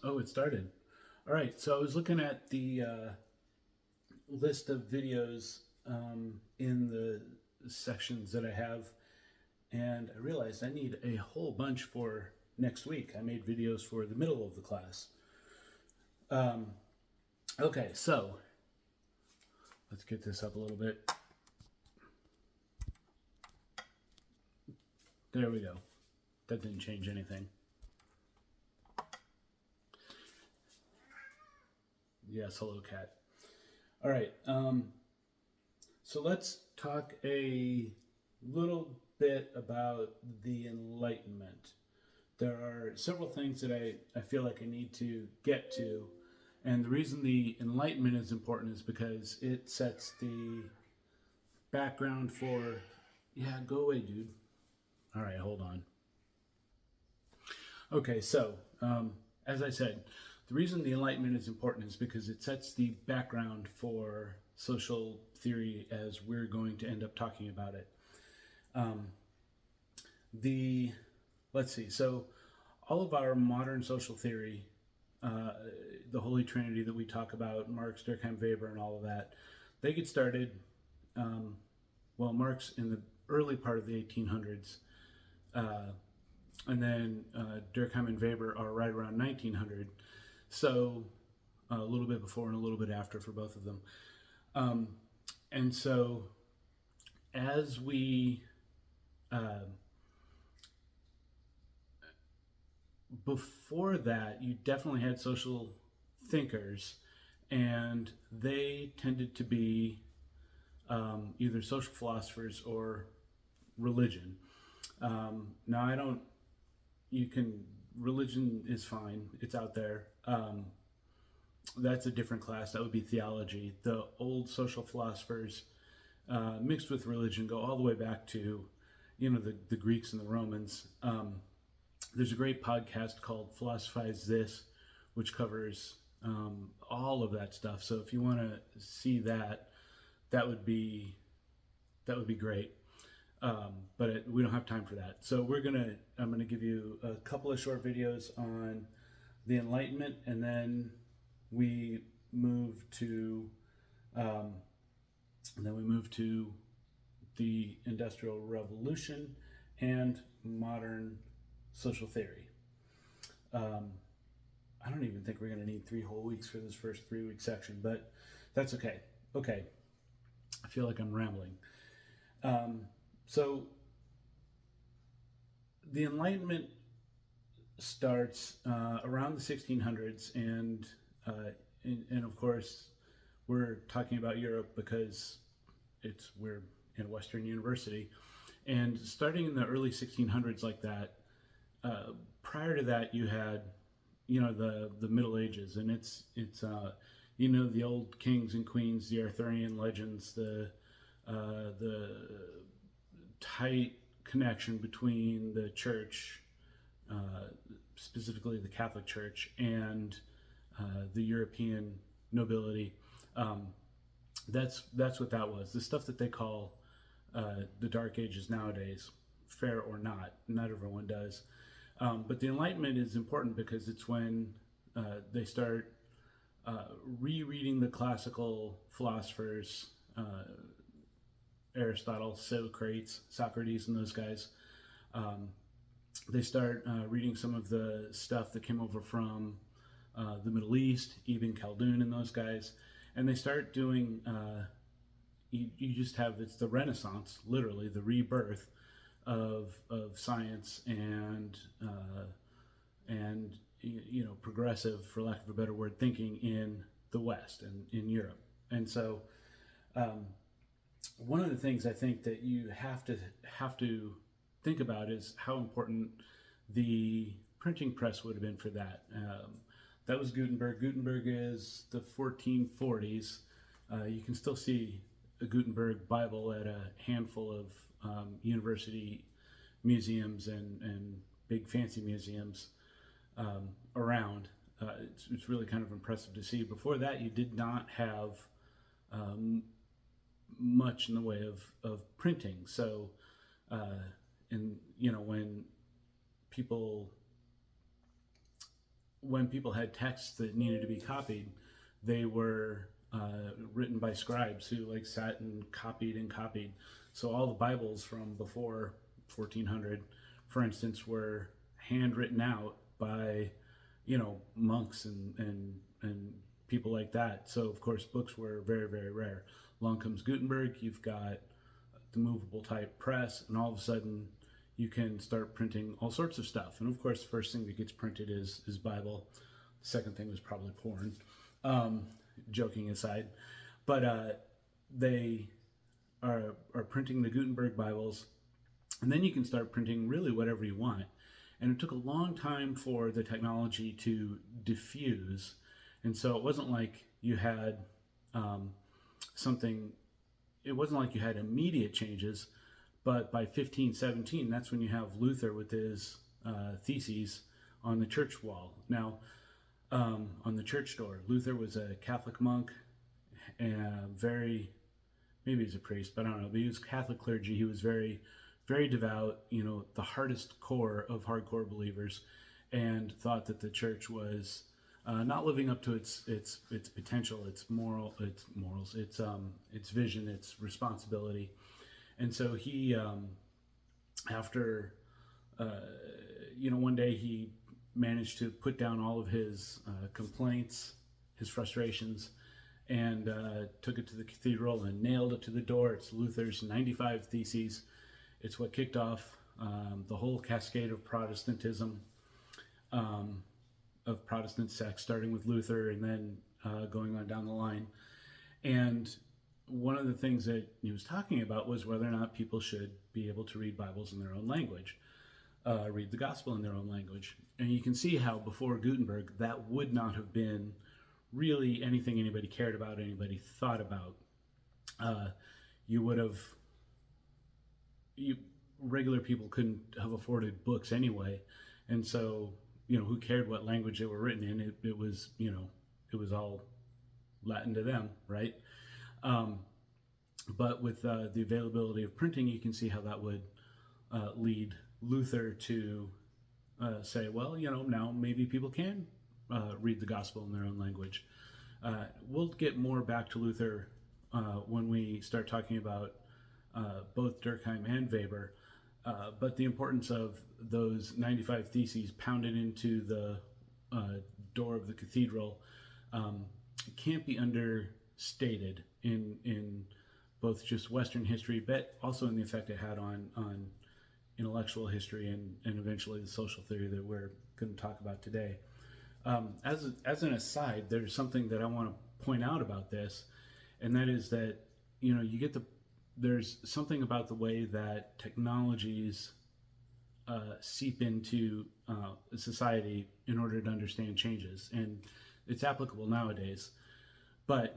Oh, it started. All right, so I was looking at the list of videos in the sections that I have, and I realized I need a whole bunch for next week. I made videos for the middle of the class. Um, okay, so let's get this up a little bit. There we go. That didn't change anything. Yes, hello, cat. All right, so let's talk a little bit about the Enlightenment. There are several things that I feel like I need to get to. And the reason the Enlightenment is important is because it sets the background for. Yeah, go away, dude. All right, hold on. Okay, so as I said, the reason the Enlightenment is important is because it sets the background for social theory as we're going to end up talking about it. Um, the let's see. So all of our modern social theory, uh, the Holy Trinity that we talk about, Marx, Durkheim, Weber, and all of that, they get started. Um, Marx in the early part of the 1800s, and then Durkheim and Weber are right around 1900. So a little bit before and a little bit after for both of them. Um, and so as we before that, you definitely had social thinkers, and they tended to be either social philosophers or religion. Now, I don't, you can, religion is fine, it's out there. That's a different class, that would be theology. The old social philosophers mixed with religion go all the way back to, the Greeks and the Romans. There's a great podcast called Philosophize This, which covers all of that stuff. So if you want to see that, that would be great. But we don't have time for that. So I'm gonna give you a couple of short videos on the Enlightenment, and then we move to the Industrial Revolution and modern social theory. I don't even think we're going to need 3 whole weeks for this first 3-week section, but that's okay. Okay, I feel like I'm rambling. So the Enlightenment starts around the 1600s, and of course we're talking about Europe because we're in a Western university, and starting in the early 1600s like that. Prior to that, you had, the Middle Ages, and it's the old kings and queens, the Arthurian legends, the tight connection between the church, specifically the Catholic Church, and the European nobility. That's what that was. The stuff that they call the Dark Ages nowadays, fair or not everyone does. But the Enlightenment is important because it's when they start rereading the classical philosophers, Aristotle, Socrates, and those guys. They start reading some of the stuff that came over from the Middle East, Ibn Khaldun and those guys, and they start doing. You just have, it's the Renaissance, literally the rebirth of science and progressive, for lack of a better word, thinking in the West and in Europe. And so one of the things I think that you have to think about is how important the printing press would have been for that. That was Gutenberg. Gutenberg is the 1440s. You can still see a Gutenberg Bible at a handful of university museums and big fancy museums around. It's really kind of impressive to see. Before that, you did not have much in the way of printing. So, when people when people had texts that needed to be copied, they were written by scribes who like sat and copied and copied. So all the Bibles from before 1400, for instance, were handwritten out by, monks and people like that. So of course books were very, very rare. Along comes Gutenberg. You've got the movable type press, and all of a sudden you can start printing all sorts of stuff. And of course, the first thing that gets printed is Bible. The second thing was probably porn. Joking aside, but they are printing the Gutenberg Bibles, and then you can start printing really whatever you want. And it took a long time for the technology to diffuse, and so it wasn't like you had something. It wasn't like you had immediate changes, but by 1517, that's when you have Luther with his theses on the church wall. Now, on the church door, Luther was a Catholic monk, and maybe he's a priest, but I don't know. But he was Catholic clergy. He was very, very devout. The hardest core of hardcore believers, and thought that the church was not living up to its potential, its morals, its vision, its responsibility. And so he, after one day he managed to put down all of his complaints, his frustrations, and took it to the cathedral and nailed it to the door. It's Luther's 95 Theses. It's what kicked off the whole cascade of Protestantism, of Protestant sects, starting with Luther and then going on down the line. And one of the things that he was talking about was whether or not people should be able to read Bibles in their own language, read the gospel in their own language. And you can see how before Gutenberg, that would not have been really anything anybody cared about, anybody thought about. Regular people couldn't have afforded books anyway. And so, who cared what language they were written in? It was, it was all Latin to them, right? But with the availability of printing, you can see how that would lead Luther to say, well, now maybe people can read the gospel in their own language. We'll get more back to Luther when we start talking about both Durkheim and Weber, but the importance of those 95 Theses pounded into the door of the cathedral can't be understated in both just Western history, but also in the effect it had on intellectual history and eventually the social theory that we're going to talk about today. As an aside, there's something that I want to point out about this, and that is that there's something about the way that technologies seep into society in order to understand changes, and it's applicable nowadays. But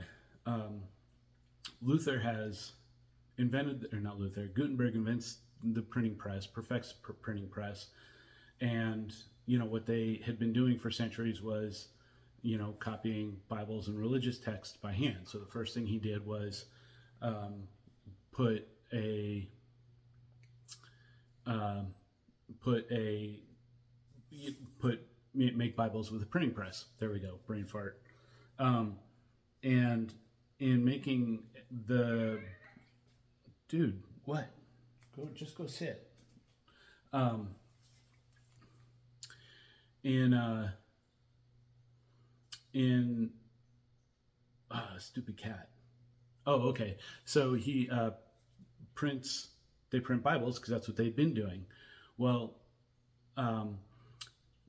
Gutenberg invents the printing press, perfects printing press, and what they had been doing for centuries was copying Bibles and religious texts by hand. So the first thing he did was make Bibles with a printing press. There we go, brain fart. And in making what? Just go sit. Stupid cat. Oh, okay. So he they print Bibles because that's what they've been doing. Well,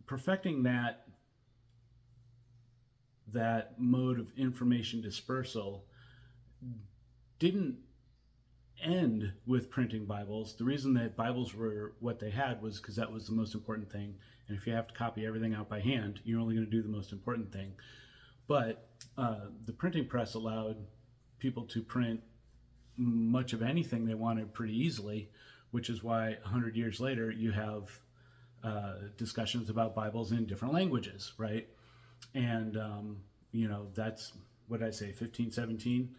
perfecting that mode of information dispersal didn't end with printing Bibles. The reason that Bibles were what they had was because that was the most important thing. And if you have to copy everything out by hand, you're only going to do the most important thing. But the printing press allowed people to print much of anything they wanted pretty easily, which is why 100 years later you have discussions about Bibles in different languages, right? And that's what did I say, 1517.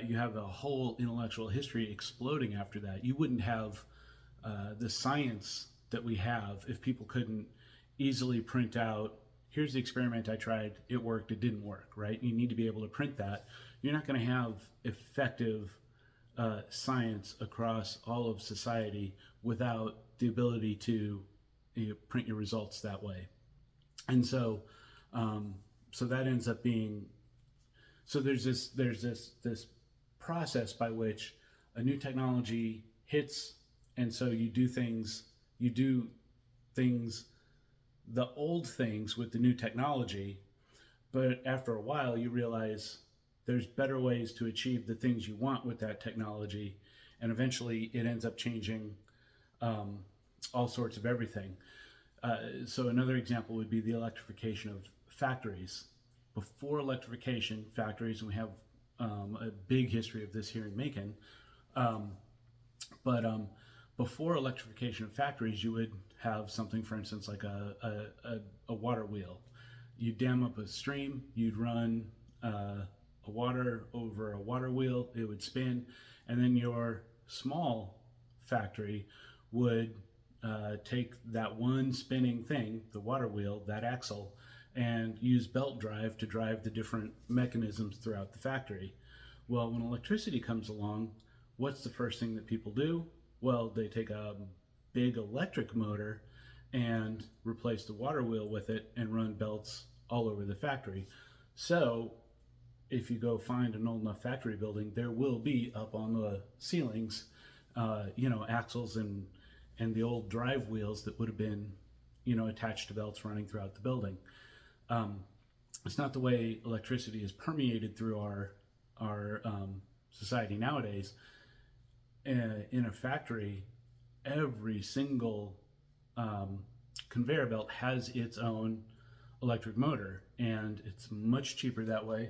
You have a whole intellectual history exploding after that. You wouldn't have the science that we have if people couldn't easily print out here's the experiment I tried, it worked, it didn't work, right? You need to be able to print that. You're not going to have effective science across all of society without the ability to print your results that way. And so that ends up being, so there's this process by which a new technology hits, and so you do things, the old things with the new technology, but after a while you realize there's better ways to achieve the things you want with that technology, and eventually it ends up changing all sorts of everything. So another example would be the electrification of factories. Before electrification, factories, and we have a big history of this here in Macon, but before electrification of factories, you would have something, for instance, like a water wheel. You'd dam up a stream, you'd run water over a water wheel, it would spin, and then your small factory would take that one spinning thing, the water wheel, that axle, and use belt drive to drive the different mechanisms throughout the factory. Well, when electricity comes along, what's the first thing that people do? Well, they take a big electric motor and replace the water wheel with it and run belts all over the factory. So if you go find an old enough factory building, there will be up on the ceilings, axles and the old drive wheels that would have been, attached to belts running throughout the building. It's not the way electricity is permeated through our society nowadays. In a factory, every single conveyor belt has its own electric motor, and it's much cheaper that way,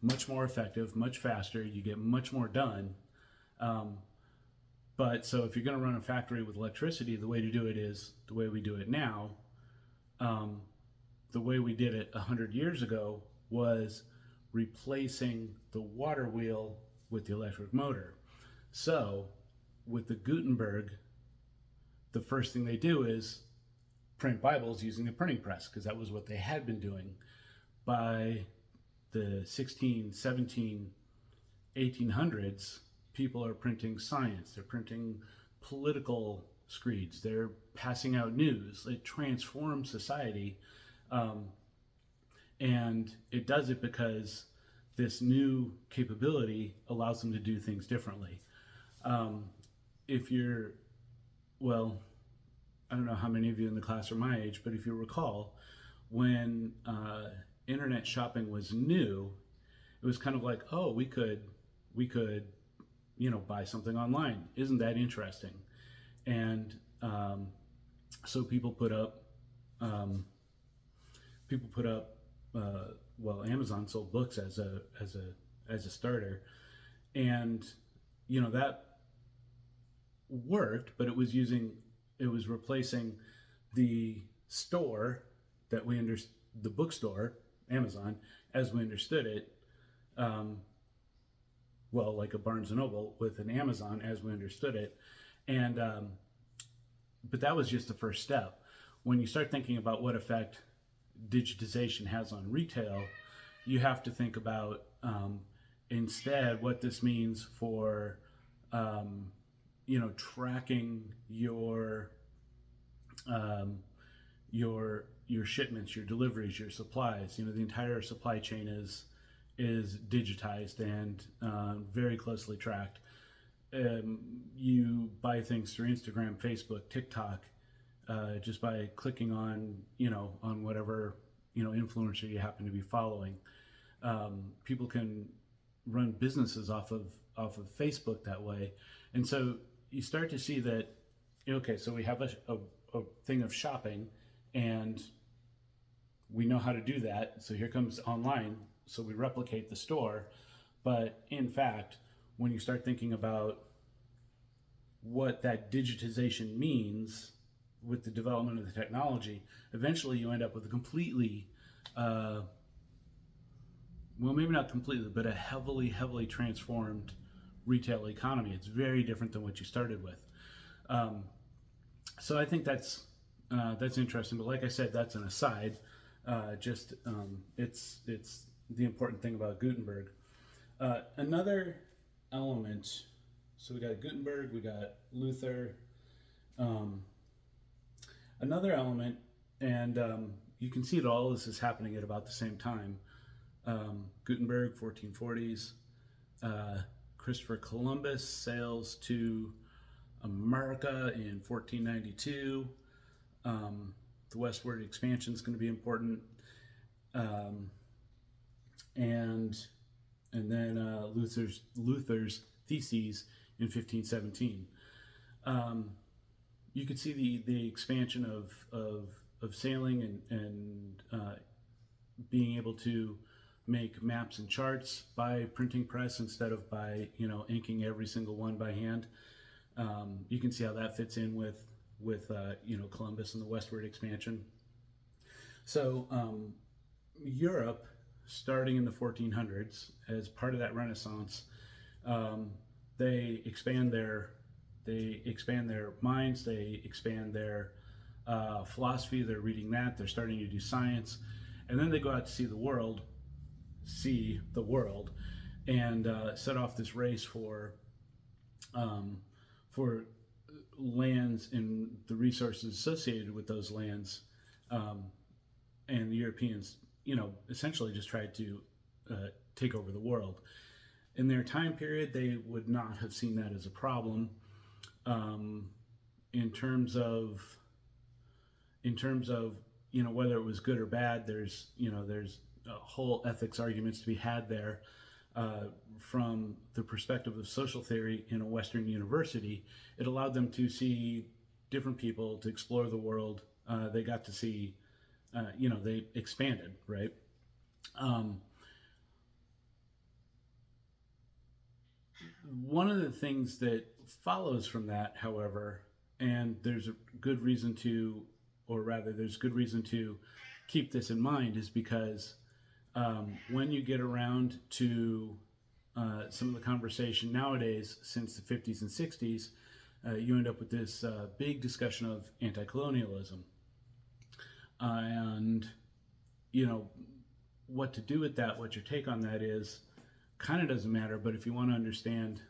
much more effective, much faster. You get much more done. But so if you're going to run a factory with electricity, the way to do it is the way we do it now. The way we did it 100 years ago was replacing the water wheel with the electric motor. So with the Gutenberg, the first thing they do is print Bibles using a printing press, because that was what they had been doing. By the 16, 17, 1800s, people are printing science, they're printing political screeds, they're passing out news. It transforms society, and it does it because this new capability allows them to do things differently. I don't know how many of you in the class are my age, but if you recall, when internet shopping was new, it was kind of like, oh, we could buy something online. Isn't that interesting? And so people put up Amazon sold books as a starter, and that worked, but it was replacing the store that the bookstore, Amazon, as we understood it, like a Barnes & Noble, with an Amazon as we understood it. And but that was just the first step. When you start thinking about what effect digitization has on retail, you have to think about instead what this means for tracking your shipments, your deliveries, your supplies. The entire supply chain is digitized and very closely tracked. You buy things through Instagram, Facebook, TikTok, just by clicking on whatever influencer you happen to be following. People can run businesses off of Facebook that way, and so you start to see that. Okay, so we have a thing of shopping, and we know how to do that. So here comes online. So we replicate the store, but in fact, when you start thinking about what that digitization means with the development of the technology, eventually you end up with a completely, maybe not completely, but a heavily transformed retail economy. It's very different than what you started with. So I think that's interesting. But like I said, that's an aside. It's the important thing about Gutenberg. Another element. So we got Gutenberg, we got Luther. Um, Another element, and you can see that all this is happening at about the same time. Gutenberg, 1440s. Christopher Columbus sails to America in 1492. The westward expansion is going to be important, um, and then Luther's theses in 1517. Um, you could see the expansion of sailing and being able to make maps and charts by printing press instead of by inking every single one by hand. You can see how that fits in with Columbus and the westward expansion. So Europe, starting in the 1400s, as part of that Renaissance, um, they expand their minds, they expand their philosophy. They're reading that. They're starting to do science, and then they go out to see the world, and set off this race for lands and the resources associated with those lands. And the Europeans, essentially just tried to take over the world. In their time period, they would not have seen that as a problem. In terms of whether it was good or bad, there's whole ethics arguments to be had there. From the perspective of social theory in a Western university, it allowed them to see different people, to explore the world. They got to see, they expanded, right? One of the things that follows from that, however, and there's good reason to keep this in mind, is because when you get around to some of the conversation nowadays, since the 50s and 60s, you end up with this big discussion of anti-colonialism. And, what to do with that, what your take on that is, kind of doesn't matter. But if you want to understand,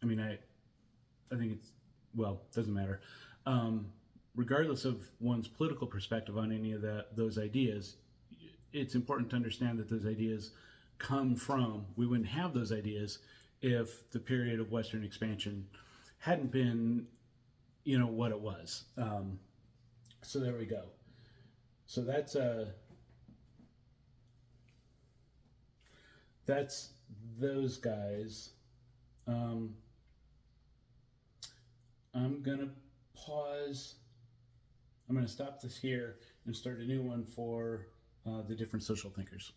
I think doesn't matter. Regardless of one's political perspective on any of those ideas, it's important to understand that those ideas come from, we wouldn't have those ideas if the period of Western expansion hadn't been, what it was. So there we go. So that's those guys. I'm gonna pause. I'm gonna stop this here and start a new one for the different social thinkers.